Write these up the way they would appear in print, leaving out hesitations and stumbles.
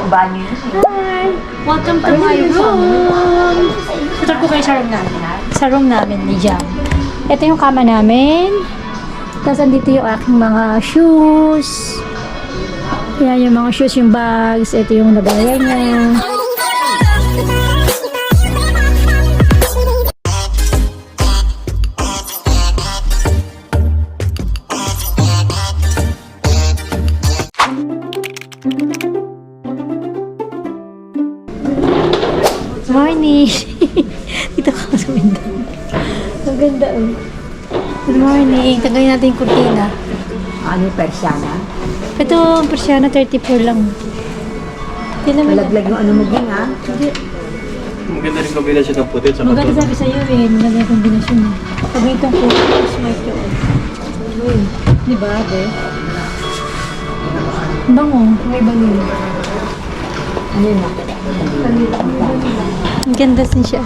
yung banyo yun. Hi! Welcome to my room! Tutor ko kayo sa room namin. Sa room namin ni Jam. Ito yung kama namin. Tapos andito yung aking mga shoes. Yan yung mga shoes, yung bags. Ito yung lagayan niya. Morning! Dito ka sa window. Ang ganda oh. Good morning. Tagayin natin yung kurtina. Ano yung persiana? Ito, ang persiana, 34 lang. Hindi naman. Malaglag yung ano mo din ha? Maganda rin kabila siya ng puti sa Maganda kato. sabi sa'yo eh. Maganda yung kombinasyon eh. Pag itong kulay, smart yun. Uy, di ba, be? Bango. May vanilla. Ano yun ha? Ang ganda din siya.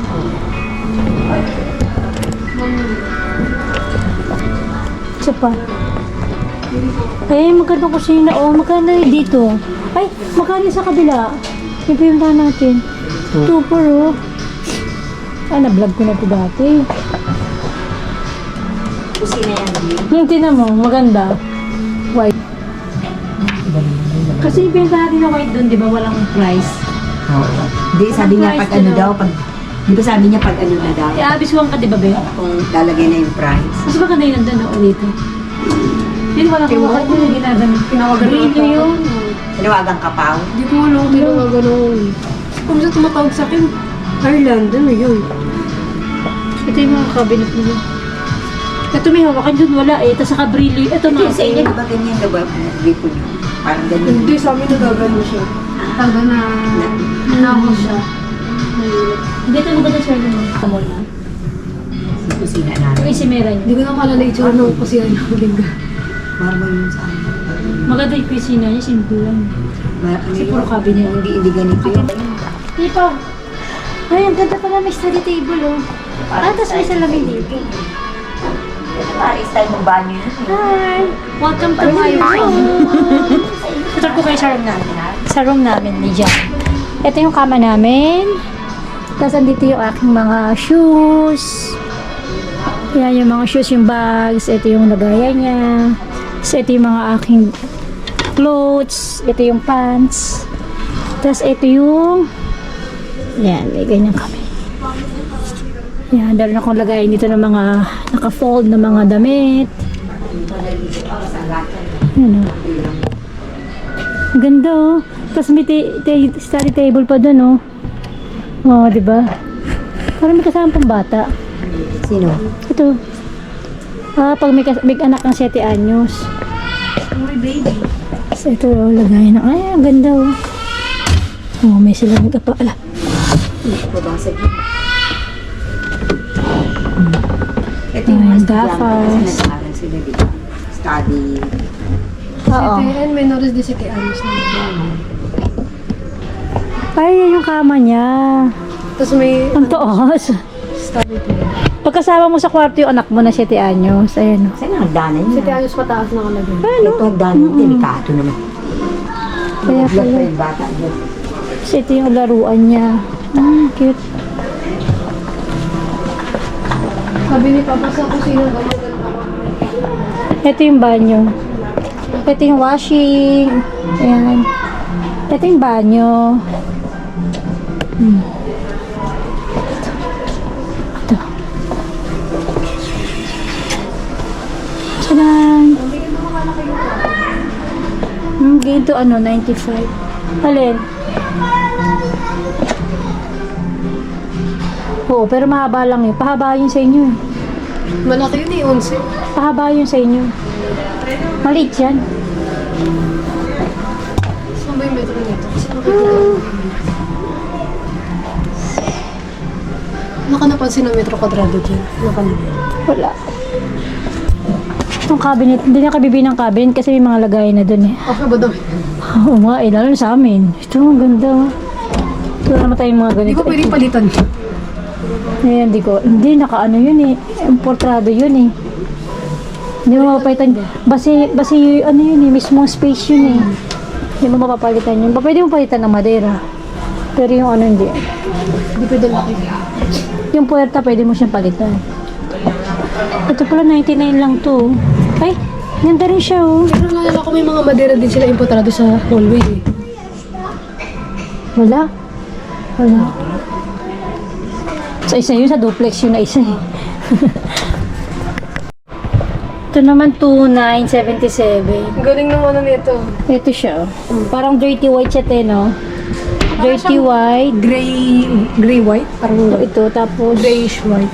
Isa pa. Ay, maganda ko siya na. Oh, maganda yun dito. Ay, maganda sa kabila. Ipimta natin. Super, oh. Ah, na-vlog ko na ito dati. Kusina yan. Tingnan mo, maganda. White. Kasi ipimta natin na white doon, di ba? Walang price. Oo. Hindi, sabi niya pag ano daw, pag... Di ba sabi niya pag ano na daw? Abisuan ka, di ba, Be? Kung lalagay na yung price. Mas maganda yun nandun ako dito. Hindi walang kawakan mo yung ginagamit. Brillo yun. Tinawagang kapaw. Hindi ko alam kung ginaganon. Kung sa tumatawag sa akin, Ireland, ano yun? Ito yung mga cabinet nila. Ito may hawakan dun, wala eh. Tapos saka brillo. Ito Hindi, mga sa inyo, di ba ganyan daw ba? Gripo niyo. Parang ganyan. Hindi, sa amin nagagano siya. Taga na nanahos siya. Hindi ito maganda sir naman. Kamol na. Sa kusina Yung namin. isimera niya. Hindi ko na kalala itsura ng kusiyan ng lingga. Marmo yun sa amin. Maganda yung kusina niya, simple lang. Kasi puro cabinet. Hindi ganito yun. Di pa. Ay, ang ganda pala may study table oh. Tapos may salamin dito. Parang style ng banyo yun. Hi! Welcome to my room! Tutor ko kayo sa room namin. Sa room namin ni Jam. Ito yung kama namin. Tapos andito yung aking mga shoes. Yan yung mga shoes, yung bags. Ito yung lagayan niya. Tapos ito yung mga aking clothes. Ito yung pants. Tapos ito yung... Yan, may ganyan kami. Yan, dahil akong lagayin dito ng mga naka-fold na mga damit. Yan o. Ang ganda oh. Tapos may study table pa dun oh. Oo, diba? Parang may kasama pang bata. Sino? Ito. Ah, pag may anak ng 7 anyos. Uy, baby. So, ito oh, lagayin ng... Ay, ang ganda oh. Oh, may silang pa. Ala. Babasag. Ito Ay, yung mga dapat. estudyante kasi nag-aaral sila, di ba? Study. Oo. CTN, may notice din si Anos na. Ay, yan yung kama niya. Tapos may Ang taas. study din. Pagkasama mo sa kwarto yung anak mo na 7 anyos. Ayan oh. Saan ang hagdanan Si niya? Anos pataas na kalagay. Ito hagdanan, delikato naman. Kaya Vlog pa pala. yung bata dyan. Kasi ito yung laruan niya. Cute. Sabi ni Papa sa kusina daw maganda. Ito yung banyo. Ito yung washing. Ayan. Ito yung banyo. Ito. Tadaan! Dito ano, 95. Alin? Oo, pero mahaba lang eh. Pahaba yun sa inyo eh. Malaki yun eh, 11. Pahaba yun sa inyo. Maliit yan. Saan ba yung metro nito? Kasi nakikita. Naka napansin ng metro kwadrado dyan. Wala. Itong cabinet, hindi na kabibi ng cabinet kasi may mga lagay na dun eh. Okay ba daw? Oo nga eh, lalo na sa amin. Ito, ang ganda. Ito naman tayong mga Hindi ganito. ko pwedeng palitan. Ayan, hindi, nakaano yun eh. Importrado yun eh. Hindi mo mapapaitan. Basi, ano yun eh, mismong space yun eh. Hindi mo mapapalitan yun. Pwede mo palitan ng madera. Pero yung ano hindi. Hindi pwede laki. Yung puwerta pwede mo siyang palitan. Ito pala 99 lang to. Ay, ganda rin siya oh. Pero nalala ko may mga madera din sila importado sa hallway eh. Wala. Wala. Sa isa yun, sa duplex yun na isa eh. Ito naman 2977. Galing ng ano nito. Ito siya. Parang dirty white siya no? Dirty white. Gray white? Parang Ito, tapos grayish white.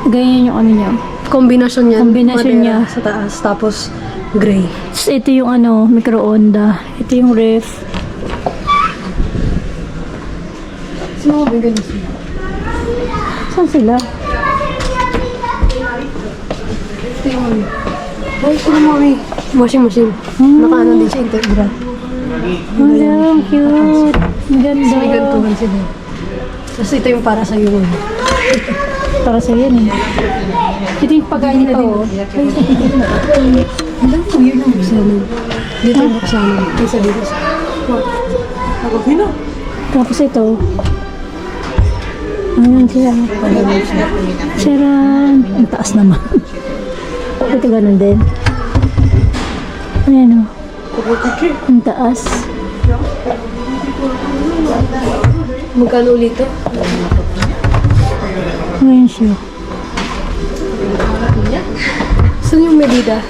ganyan yung ano niya. Kombinasyon niya. Kombinasyon niya. Sa taas. Tapos gray. Tapos ito yung ano, micro-onda. Ito yung ref. Sino mo ganyan sila? Saan sila? Ito yung ano. Ay, ito mo eh. Washing machine. Nakaano din siya integral. Wala, ang cute. Ang ganda. May gantuhan sila. Tapos ito yung para sa iyo. Para sa yan eh. Ito yung pagkain pa oh. Alam ko yun ang buksanan. Dito yung buksanan. Isa dito. Tapos ito. Ayun siya. Charan. Ang taas naman. Ito ganun din. Ayan o. Ang taas. Magkano ulit ito? Ayan siya. Saan yung medida?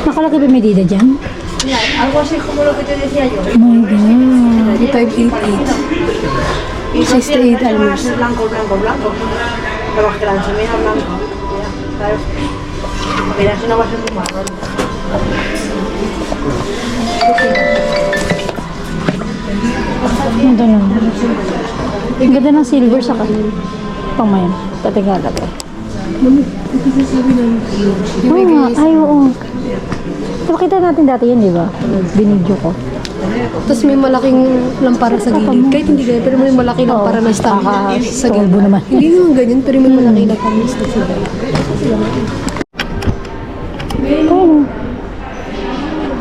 Nakalagay ba medida dyan? Oh my God. 588. 68 almost. Blanco, blanco, blanco. Trabajas que la ensomera blanco. ¿Sabes? Mira, si no va a ser muy marrón. Ito na. Ang ganda ng silver sa kanil. Pamayan. Tatingala ko. Yung may Oo nga. guys. Ay, oo. Nakita natin dati yan, di ba? Binidyo ko. Tapos may malaking lampara sa gilid. Kahit hindi ganyan, pero may malaking lampara na stand sa gilid. Tulbo naman. Hindi naman ganyan, pero may malaking lampara na stand sa gilid. Oo.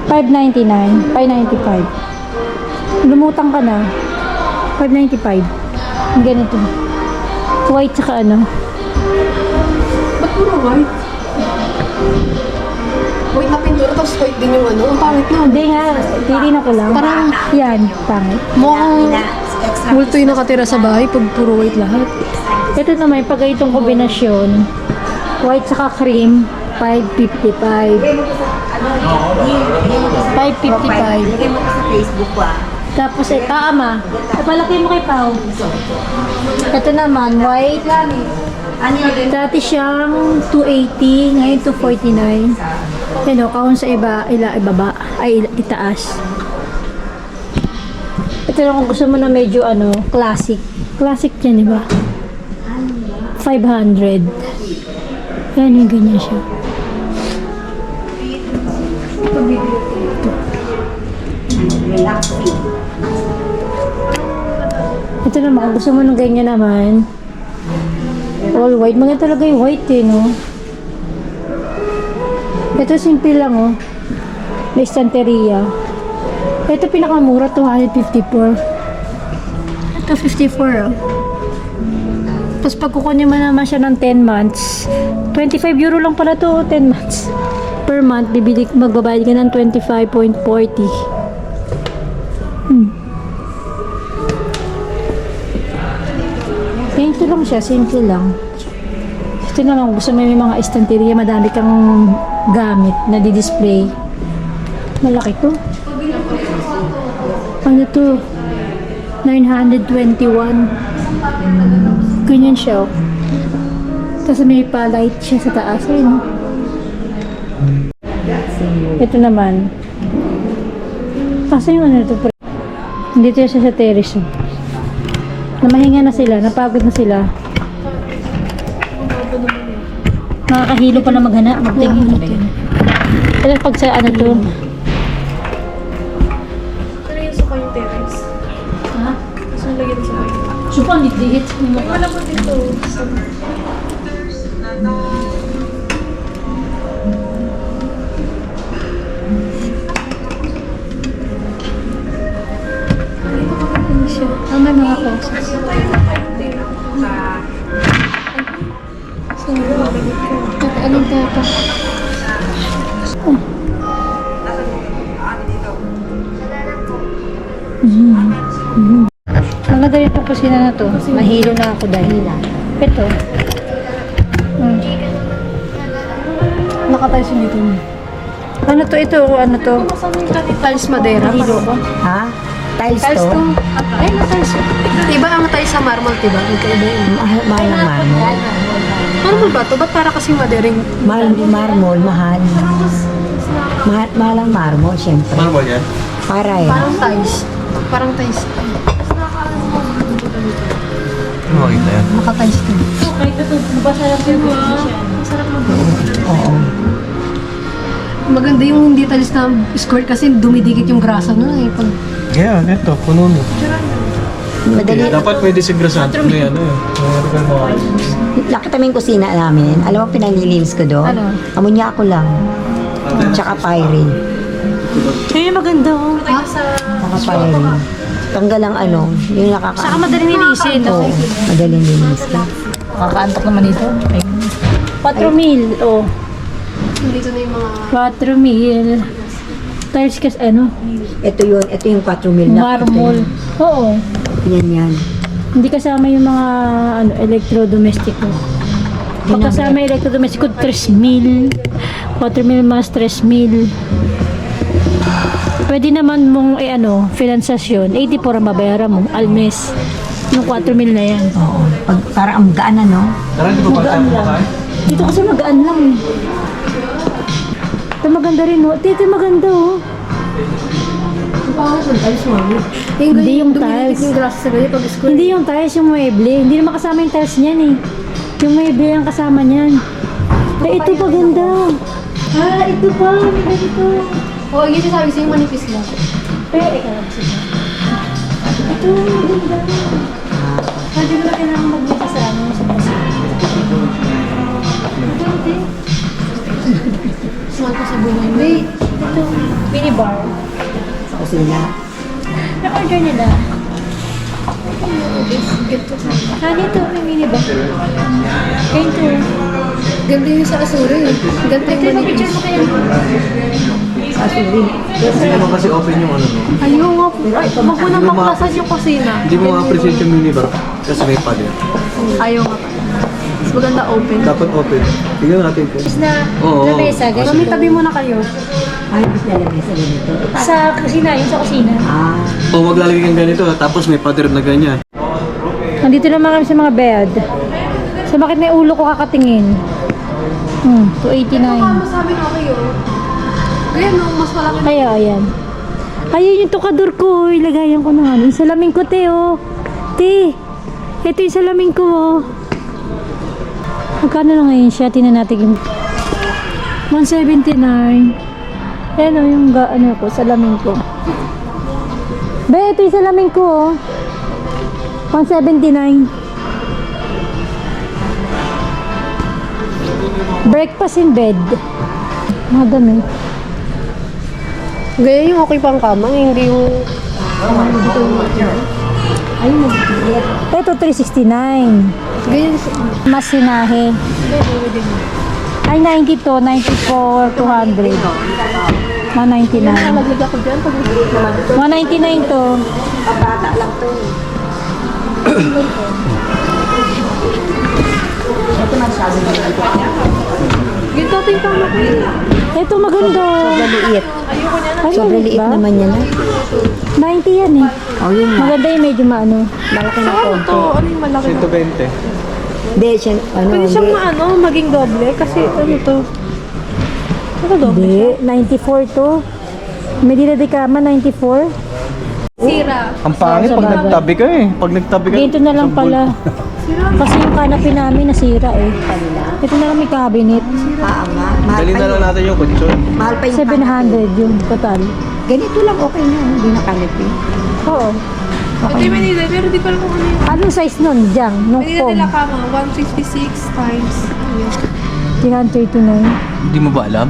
599. 595. Lumutang ka na. 595. Ang ganito. White saka ano. Ba't puro white? White na pintura, tapos white din yung ano. Ang pangit na. Hindi nga. Titignan ko lang. Parang yan. Pangit. Mukhang multo yung nakatira sa bahay pag puro white lahat. Ito naman, pag itong kombinasyon, white saka cream, 555. 555. Lagay mo ka sa Facebook ko ah. Tapos, ama. Palaki mo kay Pao. Ito naman, white. Ano yun? Dati siyang 280, ngayon 249. Yan o, kahon sa ibaba, ay itaas. Ito lang kung gusto mo na medyo ano, classic. Classic yan, di ba? 500. Yan yung ganyan siya. Relaxing. Ito naman, kung gusto mo ng ganyan naman, all white. Maganda talaga yung white eh, no? Ito simple lang, oh. May estanteria. Ito pinakamura, 254. Ito 54, oh. Tapos pag kukunin mo naman siya ng 10 months, 25 euro lang pala to, 10 months. Per month, magbabayad ka ng 25.40. Ito lang siya, simple lang. Ito na lang, gusto mo may mga estanteria, madami kang gamit na di-display. Malaki to. Ano to? 921. Ganyan siya. Tapos may pa-light siya sa taas. Ayun. Ito naman. Kasi yung ano ito, dito siya sa terrace. Namahinga na sila, napagod na sila. Nakakahilo pa na magtingin. Pero pag sa ano to, Ano yung suka yung terrace? ha? Saan lagyan ng suka yung terrace? Supa, nitihit. Wala po dito. Anong tata? Maganda rin itong kusina na to. Mahilo na ako dahil. Ito. Nakatayo siya dito. Ano to? Ito, ano to? Tiles Madera. Mahilo ko. Ha? Tiles Tiles to? to. Ay, na tiles. Iba ang tiles sa marble, diba? Magkaiba yun. Mahal ng marmol. Marble ba to? Ba't para kasing madering? Mahal ng marmol, mahal. Mahal ang marmol, syempre. Ano ba yan? Para eh. Parang tiles. Parang tiles. Ano makita yan? Naka-tiles to. Kahit ito, masarap yung Oo. Maganda yung hindi tiles na square kasi dumidikit yung grasa nun eh. Pag Yeah, ito. Puno mo. Madali. Dapat may disigrasante. May ano eh. Nakita mo yung kusina namin. Alam mo, pinanilinis ko doon? Ano? Amonya ako lang. Tsaka pyre. Kaya maganda oh. Tsaka pyre. Tanggal ang ano, yung Saka madaling nilisin. Oo, madaling linis ka. Nakakaantok naman ito. 4,000. Oh. dito na yung mga 4,000. Tiles kasi ano? Ito yung 4 mil na. Marmol. Oo. Yan. Hindi kasama yung mga ano, electrodomestiko. Pag kasama yung electrodomestiko, 3,000. 4,000 mas 3,000. Pwede naman mong finansasyon, 84 ang babayaran mo al mes. Yung 4,000 na yan. Oo. Parang ang gaan ano? Tara, hindi ko pa tayo kumakain. Dito kasi magaan lang eh. Ito maganda rin oh. Ito maganda oh. pangit ng tiles mo. Hindi yung dumidikit tiles. yung grasa sa ganyan pag square. Hindi yung tiles, yung mueble. Hindi naman kasama yung tiles niyan eh. Yung mueble ang kasama niyan. Ito maganda. Ito pa. Ito. Oo, yun yung sabi sa'yo manipis lang. Ikaw lang siya. Ito maganda. Hindi mo na kailangan magbita sa sa pasig. Ito. Smart ko sa buhay. Wait. Ito. Minibar. Sa kusina. Na-order nila. Dito, may minibar. Ito. Ganda yung sa asura eh. Ganda yung manipis. Hindi naman kasi open yung ano no. Ayaw nga po. Ay, wag mo nang maklasan yung kusina. Hindi mo ma-appreciate yung minibar kasi may pad yan. Ayaw nga. Mas maganda open. Dapat open. Tignan natin po. Na, Oo. na mesa, ganito. Kami tabi muna kayo. Ay, gusto na lang sa ganito. Sa kusina, yung sa kusina. Ah, O wag lalagay kang ganito tapos may pader na ganyan. Nandito naman kami sa mga bed. Sa bakit may ulo ko kakatingin? 289. Masabi na kayo. Ganyan no, mas malaki. Kaya, ayan. Ayun yung tukador ko. Ilagayan ko na nga. Yung salamin ko, te, oh. Te, ito yung salamin ko, oh. Magkano na ngayon siya? Tingnan natin yung 179. Ayan, oh, yung ko, salamin ko. Be, ito yung salamin ko, oh. 179. Breakfast in bed. Madami. Ganyan yung okay pang kama, hindi yung... Ayun, ito 369. Ganyan. Mas sinahe. Ay, 92, 94, 200. 199. Nalaglag ako dyan pag 199 to. bata lang to. Ito masyado na. Ganito ito yung kama ko. Ito maganda. Maliit. Ay, Sobrang liit ba? naman yan. 90 yan eh. Oh, yun nga. Maganda yung medyo maano. Malaki na Ano konti. to? Ano yung malaki? 120. Hindi, siya, ano, Pwede siyang hindi. maging doble kasi ano to? Ano doble? Hindi, 94 to. May dinadikama, 94. Sira. Ang pangit Sa pag bagay. nagtabi ka eh. Pag nagtabi ka. Dito na lang pala. Kasi yung kanapi namin nasira eh. Ito na lang may cabinet. Ah, nga. Mahal Dali pa na lang yun. natin yung kutsyon. Mahal pa yung 700 yung total. Ganito lang okay na. Hindi nakalipin. Oo. Ito yung Manila, pero di pa lang kung ano yun. Anong size nun? Diyan, nung Manila foam. nila kama, 156 times. 339. Hindi mo ba alam?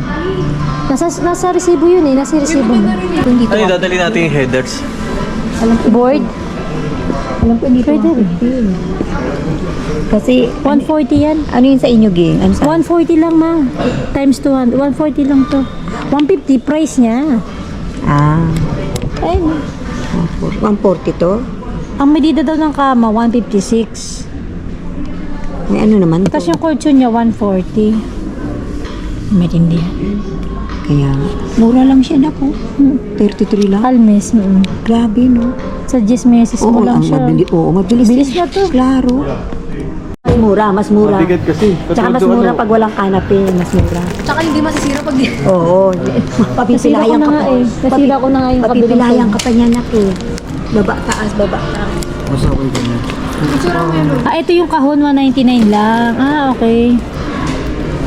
Nasa resibo yun eh. Nasa resibo mo. Ano yung dadali natin yung headers? Board? Alam ko hindi Pwede rin. Kasi, 140 yan. ano yun sa inyo, Ging? Ano sa? 140 lang ma. Times 200. 140 lang to. 150 price niya. Ah, Ayun. 140 to? Ang medida daw ng kama, 156. May ano naman to? Tapos yung cushion niya, 140. Matindi. Kaya, mura lang siya na po. 33 lang. Almes. Grabe, no? Sa 10 meses mo lang siya. Mabilis. Bilis na to. Klaro. Mas mura. Mabigat kasi. Tsaka mas Katulad mura ano, pag walang kanape, mas mura. Tsaka hindi masisira pag Oo. Nasira ko Papipilayan na ka nga pa. eh. Nasira ko na nga yung kabilang Papipilayan side. ka pa niya, nak eh. Baba, taas, baba. mas okay ganyan. Ah, ito yung kahon, 199 lang. Ah, okay.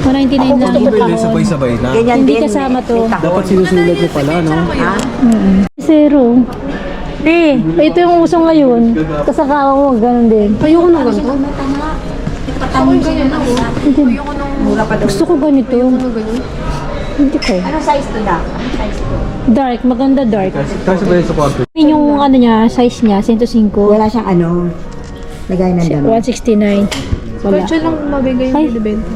199 lang yung Pwede kahon. sabay-sabay na. Ganyan Hindi din. kasama to. may tahon. Dapat sinusulat mo pala, no? Zero. Ito yung uso ngayon. Kasakawa mo, ganun din. Ayoko nung ganito. Ako yung ganyan ako. Ayoko nung Gusto ko ganito. Hindi ko. Ano size to, nak? Ano size to? Dark, maganda dark. Kasi ba sa kwarto? Yun yung ano niya, size niya, 105. Wala siyang ano, lagay ng dami. 169. Wala. Kaya lang mabigay yung Ay. binibenta.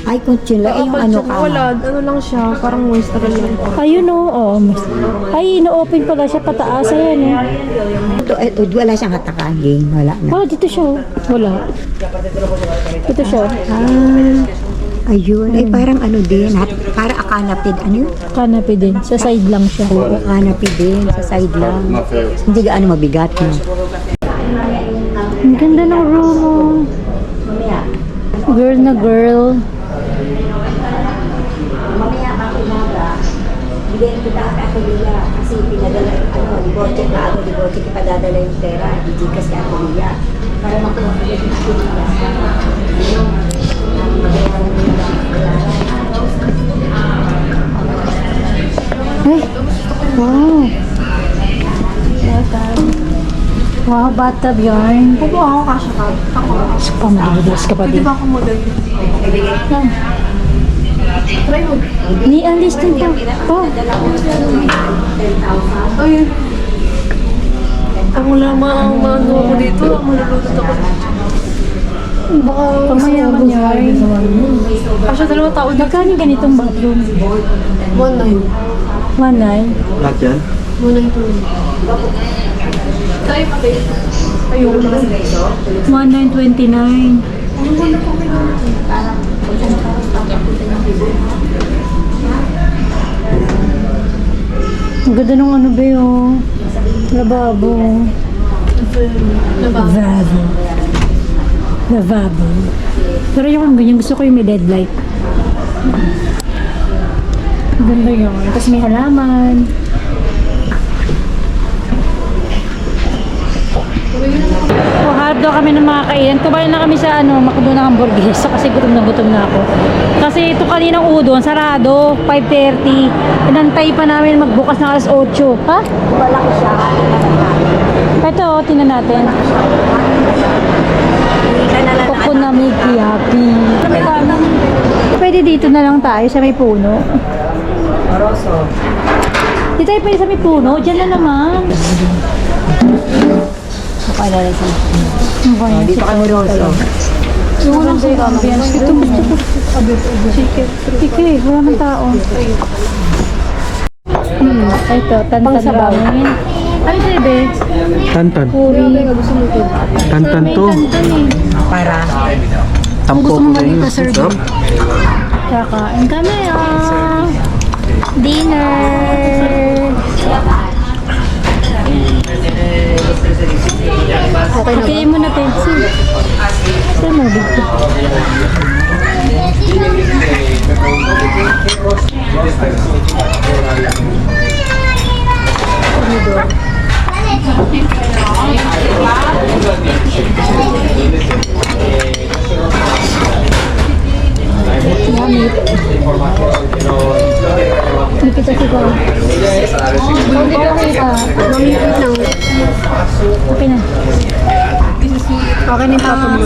Ay, kung lang, yung ano ka. Wala, ano lang siya, parang moisture lang. Ayun o. Oh, ay, ino-open pala siya pataas. Ayan o. Ito, wala siyang hatakan, Ging. Wala na. Oh, dito siya. Wala. Dito siya. Ayun. Ay, parang ano din. Parang akanapid. Ano yun? Kanape din. Sa side lang siya. Oo, akanapid din. Sa side lang. Hindi gaano mabigat. No? Ang ganda ng room mo. Girl na girl. Mamaya, baka umaga, bigyan kita ako Lia. Kasi pinadala, diborte pa ako, diborte kita padadala yung pera. Digikas ka ako Lia. Para makuha ko yung ako Lia. Ay, wow. Wow, bathtub yarn. Kung ako kasya ka, ako. Pamalidas ka pa Pwede din. ba ako model? Try mo. Ni alis din pa. Oh, Ayun. Ang wala ang ano ako dito, malulunod ako. Baka pamayaman yarn. Kasya 2 tao dito. Magkano yung ganitong bathroom? 1.9. 1.9. Lahat yan? 1.9 to. Tayo pa kayo. Ayoko na. 1.929. Ang ganda nung ano ba yun? Lababo. Lavabo. Lavabo. Pero yung ganyan, gusto ko yung may deadlight. Ang ganda yun. Tapos may halaman. So, harap daw kami ng mga kainan. Tumayo na kami sa Makdo na hamburguesa kasi gutom na ako. Kasi ito kaninang udon, sarado, 5:30. Inantay pa namin magbukas ng alas 8. Ha? Malaki siya. Ito, tingnan natin. Kokonami Kiyaki. Pwede dito na lang tayo sa may puno. Dito tayo pwede sa may puno. Diyan na naman. Pakala rin sa Dito kami Rosso. yung walang sa ambience. Ito gusto ko. Sige, wala man tao. Ito, tantan ramen. Ay, bebe. Tantan. Puri. Tantan to. May tantan eh. Para. Tampo ko na yun. Sarap. Kakain kami dinner. Okay na ba? Okay mo na, Tensi. Saan mo dito? Yummy. Hindi kita siguro. Okay na. Okay na yung papa mo.